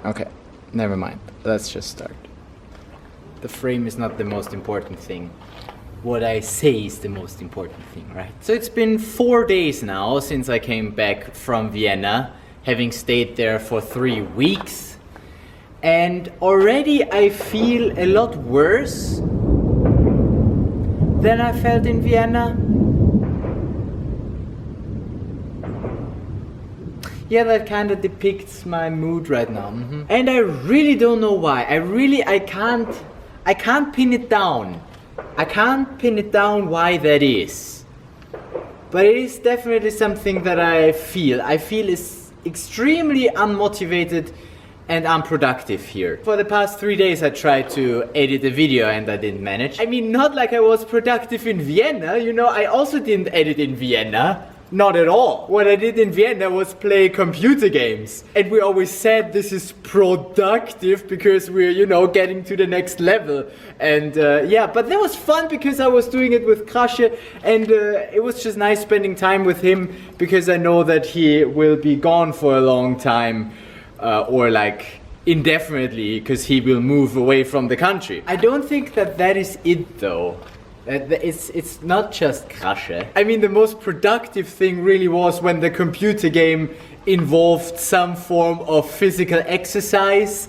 Okay, never mind. Let's just start. The frame is not the most important thing. What I say is the most important thing, right? So it's been 4 days now since I came back from Vienna, having stayed there for 3 weeks. And already I feel a lot worse than I felt in Vienna. Yeah, that kind of depicts my mood right now. And I really don't know why. I can't pin it down. I can't pin it down why that is. But it is definitely something that I feel. I feel is extremely unmotivated and unproductive here. For the past 3 days I tried to edit a video and I didn't manage. I mean, not like I was productive in Vienna, you know, I also didn't edit in Vienna. Not at all. What I did in Vienna was play computer games. And we always said this is productive because we're, you know, getting to the next level. And yeah, but that was fun because I was doing it with Krasche and it was just nice spending time with him because I know that he will be gone for a long time or like indefinitely because he will move away from the country. I don't think that that is it though. It's not just Krasche. I mean, the most productive thing really was when the computer game involved some form of physical exercise.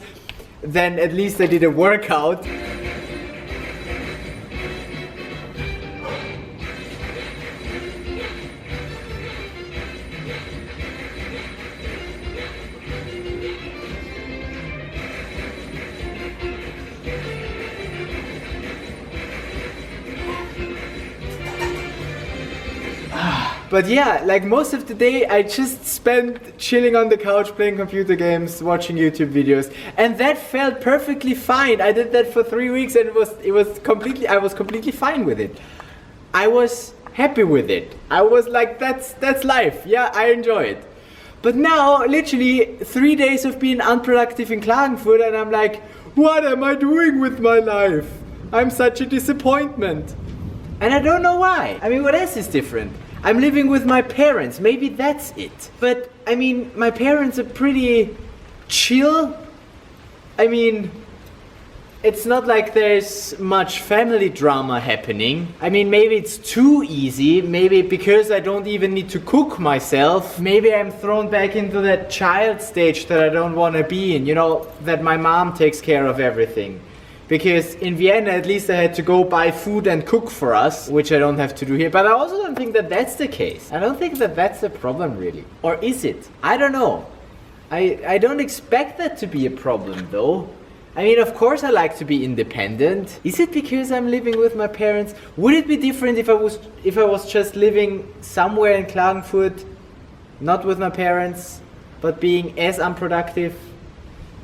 Then at least I did a workout. But yeah, like most of the day I just spent chilling on the couch playing computer games, watching YouTube videos, and that felt perfectly fine. I did that for 3 weeks and I was completely fine with it. I was happy with it. I was like, that's life. Yeah, I enjoy it. But now, literally 3 days of being unproductive in Klagenfurt and I'm like, what am I doing with my life? I'm such a disappointment. And I don't know why. I mean, what else is different? I'm living with my parents, maybe that's it. But, I mean, my parents are pretty chill. I mean, it's not like there's much family drama happening. I mean, maybe it's too easy, maybe because I don't even need to cook myself. Maybe I'm thrown back into that child stage that I don't want to be in, you know, that my mom takes care of everything. Because in Vienna, at least I had to go buy food and cook for us, which I don't have to do here. But I also don't think that that's the case. I don't think that that's the problem, really. Or is it? I don't know. I don't expect that to be a problem, though. I mean, of course I like to be independent. Is it because I'm living with my parents? Would it be different if I was just living somewhere in Klagenfurt, not with my parents, but being as unproductive?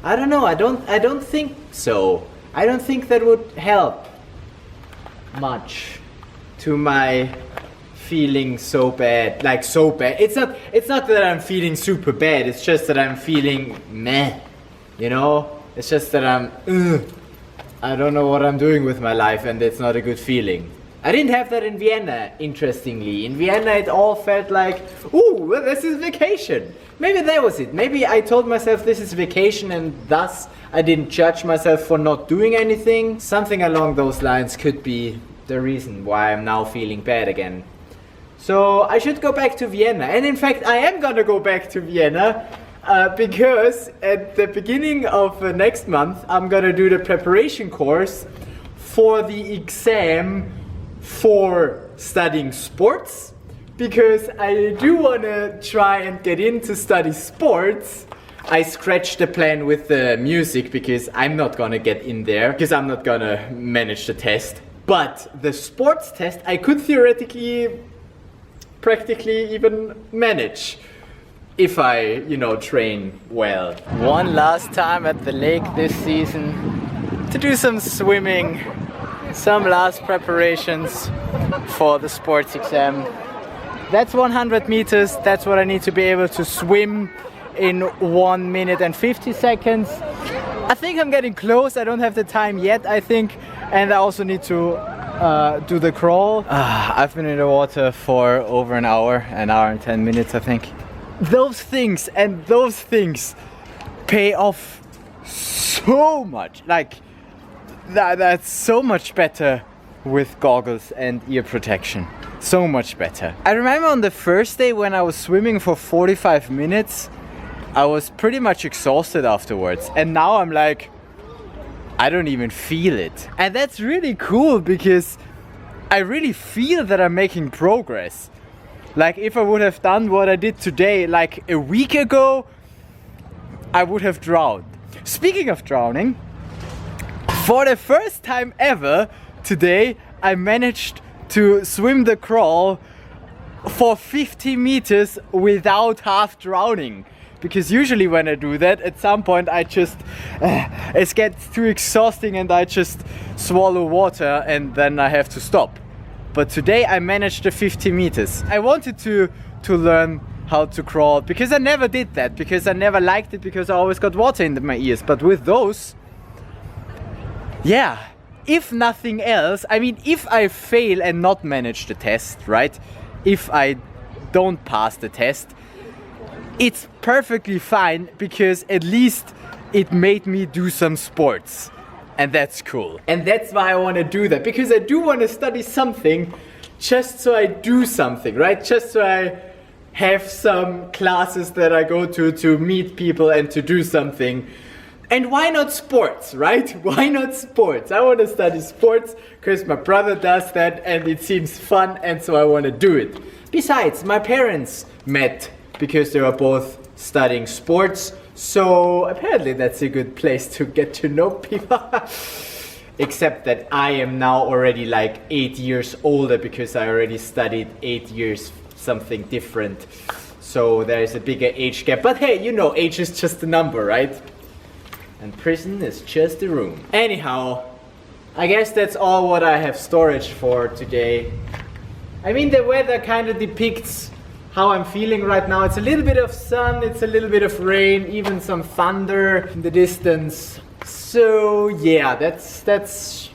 I don't know. I don't think so. I don't think that would help much to my feeling so bad, like so bad. It's not that I'm feeling super bad, it's just that I'm feeling meh, you know? It's just that I don't know what I'm doing with my life and it's not a good feeling. I didn't have that in Vienna, interestingly. In Vienna it all felt like, ooh, well, this is vacation. Maybe that was it. Maybe I told myself this is vacation and thus I didn't judge myself for not doing anything. Something along those lines could be the reason why I'm now feeling bad again. So I should go back to Vienna. And in fact, I am gonna go back to Vienna because at the beginning of next month, I'm gonna do the preparation course for the exam for studying sports, because I do want to try and get in to study sports. I scratched the plan with the music because I'm not gonna get in there because I'm not gonna manage the test. But the sports test I could theoretically, practically even manage if I, you know, train well. One last time at the lake this season to do some swimming. Some last preparations for the sports exam. That's 100 meters, that's what I need to be able to swim in 1 minute and 50 seconds. I think I'm getting close, I don't have the time yet, I think, and I also need to do the crawl. I've been in the water for over an hour and 10 minutes, I think. Those things pay off so much, like that's so much better with goggles and ear protection. So much better. I remember on the first day when I was swimming for 45 minutes, I was pretty much exhausted afterwards. And now I'm like, I don't even feel it. And that's really cool because I really feel that I'm making progress. Like if I would have done what I did today, like a week ago, I would have drowned. Speaking of drowning, for the first time ever today, I managed to swim the crawl for 50 meters without half drowning. Because usually when I do that, at some point I just, it gets too exhausting and I just swallow water and then I have to stop. But today I managed the 50 meters. I wanted to learn how to crawl because I never did that, because I never liked it, because I always got water in my ears. But with those, yeah, if nothing else, I mean, if I fail and not manage the test, right? If I don't pass the test, it's perfectly fine because at least it made me do some sports. And that's cool. And that's why I want to do that, because I do want to study something just so I do something, right? Just so I have some classes that I go to meet people and to do something. And why not sports, right? Why not sports? I want to study sports because my brother does that and it seems fun, and so I want to do it. Besides, my parents met because they were both studying sports, so apparently that's a good place to get to know people. Except that I am now already like 8 years older because I already studied 8 years something different. So there is a bigger age gap. But hey, you know, age is just a number, right? And prison is just a room. Anyhow, I guess that's all what I have storage for today. I mean, the weather kind of depicts how I'm feeling right now. It's a little bit of sun, it's a little bit of rain, even some thunder in the distance. So yeah, that's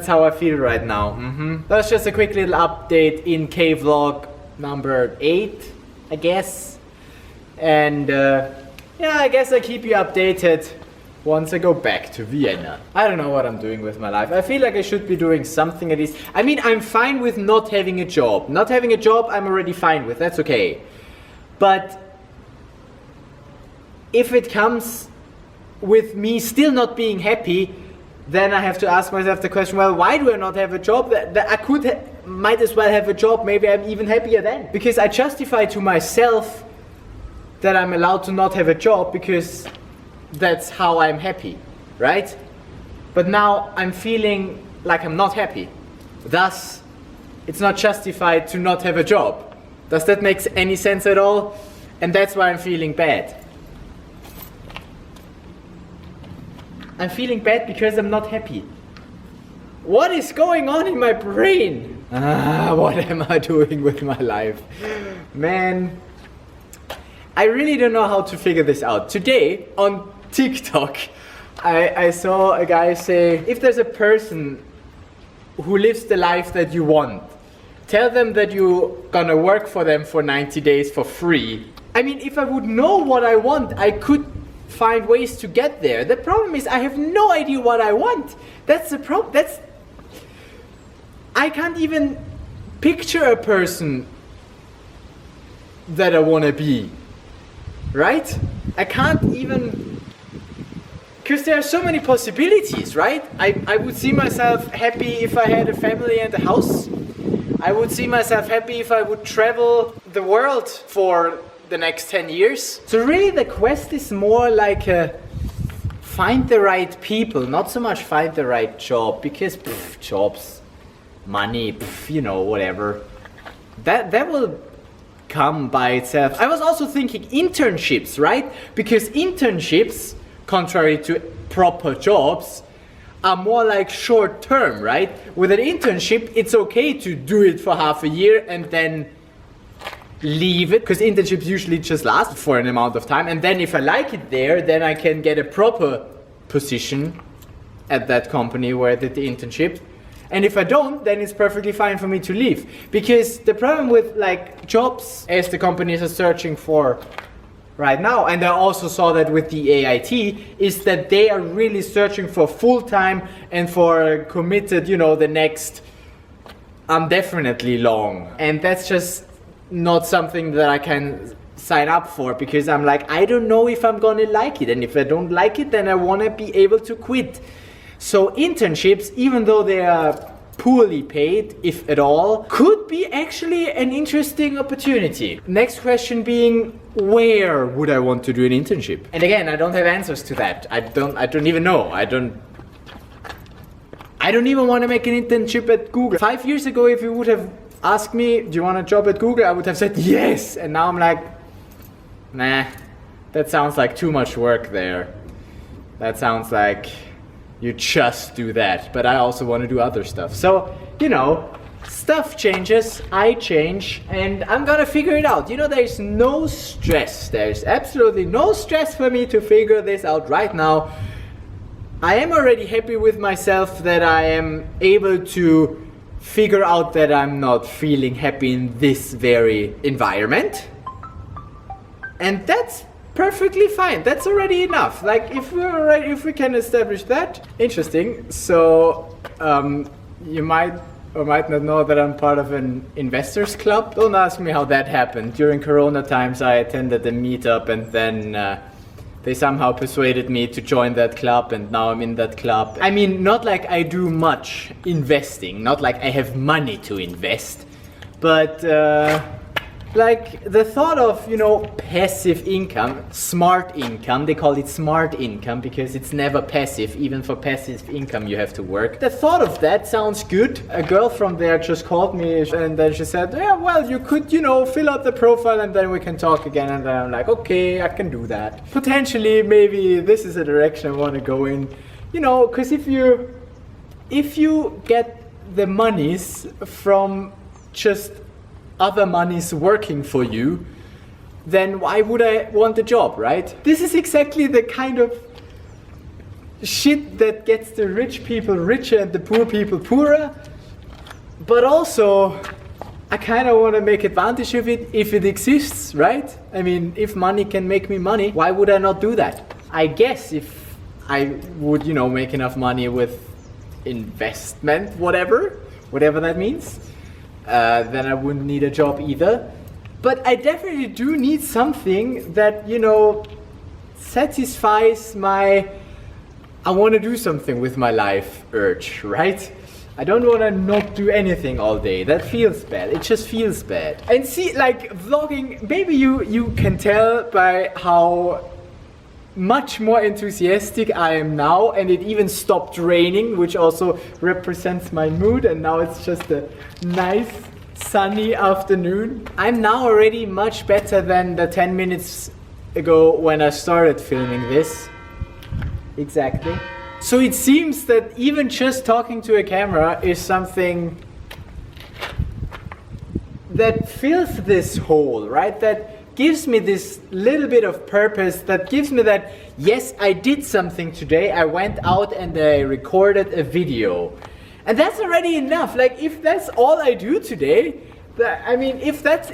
how I feel right now. That's just a quick little update in KVlog number 8, I guess. And yeah, I guess I keep you updated once I go back to Vienna. I don't know what I'm doing with my life. I feel like I should be doing something at least. I mean, I'm fine with not having a job. Not having a job, I'm already fine with. That's okay. But if it comes with me still not being happy, then I have to ask myself the question, well, why do I not have a job? That I might as well have a job. Maybe I'm even happier then. Because I justify to myself that I'm allowed to not have a job because that's how I'm happy, right? But now I'm feeling like I'm not happy. Thus, it's not justified to not have a job. Does that make any sense at all? And that's why I'm feeling bad. I'm feeling bad because I'm not happy. What is going on in my brain? What am I doing with my life? Man, I really don't know how to figure this out. Today, on TikTok, I saw a guy say, if there's a person who lives the life that you want, tell them that you're gonna work for them for 90 days for free. I mean, if I would know what I want, I could find ways to get there. The problem is I have no idea what I want. That's the problem. I can't even picture a person that I want to be, right? I can't even, because there are so many possibilities, right? I would see myself happy if I had a family and a house. I would see myself happy if I would travel the world for the next 10 years. So really the quest is more like find the right people, not so much find the right job, because jobs, money, you know, whatever. That will come by itself. I was also thinking internships, right? Because internships, contrary to proper jobs, are more like short term, right? With an internship, it's okay to do it for half a year and then leave it, because internships usually just last for an amount of time, and then if I like it there, then I can get a proper position at that company where I did the internship. And if I don't, then it's perfectly fine for me to leave. Because the problem with like jobs, as the companies are searching for right now, and I also saw that with the AIT, is that they are really searching for full-time and for committed, you know, the next definitely long. And that's just not something that I can sign up for, because I'm like, I don't know if I'm gonna like it, and if I don't like it, then I wanna be able to quit. So internships, even though they are poorly paid, if at all, could be actually an interesting opportunity. Next question being, where would I want to do an internship? And again, I don't have answers to that. I don't even know. I don't even want to make an internship at Google. 5 years ago, if you would have asked me, do you want a job at Google? I would have said yes. And now I'm like, nah, that sounds like too much work there. That sounds like you just do that, but I also want to do other stuff. So, you know, stuff changes, I change, and I'm gonna figure it out. You know, there's no stress. There's absolutely no stress for me to figure this out right now. I am already happy with myself that I am able to figure out that I'm not feeling happy in this very environment. And that's perfectly fine. That's already enough. Like, if we can establish that, interesting. So you might or might not know that I'm part of an investors club. Don't ask me how that happened. During Corona times, I attended a meetup, and then they somehow persuaded me to join that club, and now I'm in that club. I mean, not like I do much investing, not like I have money to invest, but like the thought of, you know, passive income, smart income, they call it smart income because it's never passive. Even for passive income you have to work. The thought of that sounds good. A girl from there just called me, and then she said, yeah, well, you could, you know, fill out the profile and then we can talk again. And then I'm like, okay, I can do that. Potentially, maybe this is a direction I want to go in, you know, because if you get the monies from just other monies working for you, then why would I want a job, right? This is exactly the kind of shit that gets the rich people richer and the poor people poorer. But also, I kind of want to make advantage of it if it exists, right? I mean, if money can make me money, why would I not do that? I guess if I would, you know, make enough money with investment, whatever that means, then I wouldn't need a job either. But I definitely do need something that, you know, satisfies my I want to do something with my life urge, right? I don't want to not do anything all day. That feels bad. It just feels bad. And see, like vlogging, maybe you can tell by how much more enthusiastic I am now, and it even stopped raining, which also represents my mood, and now it's just a nice sunny afternoon. I'm now already much better than the 10 minutes ago when I started filming this. Exactly. So it seems that even just talking to a camera is something that fills this hole, right? That gives me this little bit of purpose, that gives me that, yes, I did something today. I went out and I recorded a video. And that's already enough. Like, if that's all I do today, I mean, if that's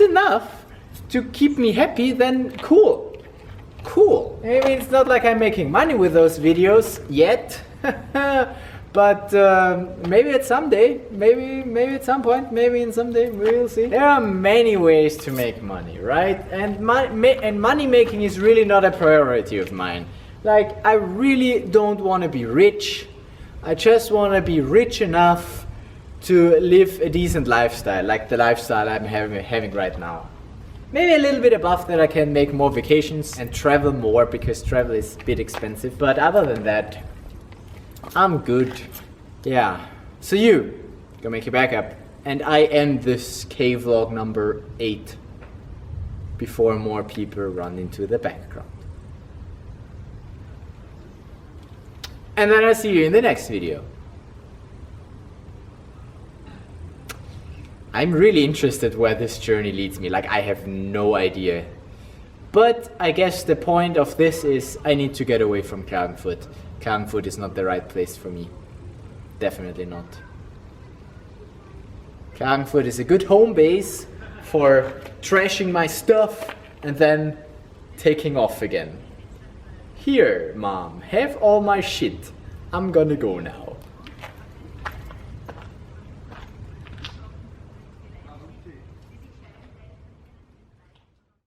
enough to keep me happy, then cool. Cool. I mean, it's not like I'm making money with those videos yet. But maybe at some day, maybe at some point, maybe in some day, we'll see. There are many ways to make money, right? And money making is really not a priority of mine. Like, I really don't want to be rich. I just want to be rich enough to live a decent lifestyle, like the lifestyle I'm having right now. Maybe a little bit above that, I can make more vacations and travel more, because travel is a bit expensive. But other than that, I'm good. Yeah. So you go make your backup, and I end this KVlog number 8 before more people run into the background. And then I'll see you in the next video. I'm really interested where this journey leads me. Like, I have no idea. But I guess the point of this is I need to get away from Klagenfurt. Klagenfurt is not the right place for me. Definitely not. Klagenfurt is a good home base for trashing my stuff, and then taking off again. Here, mom, have all my shit. I'm gonna go now.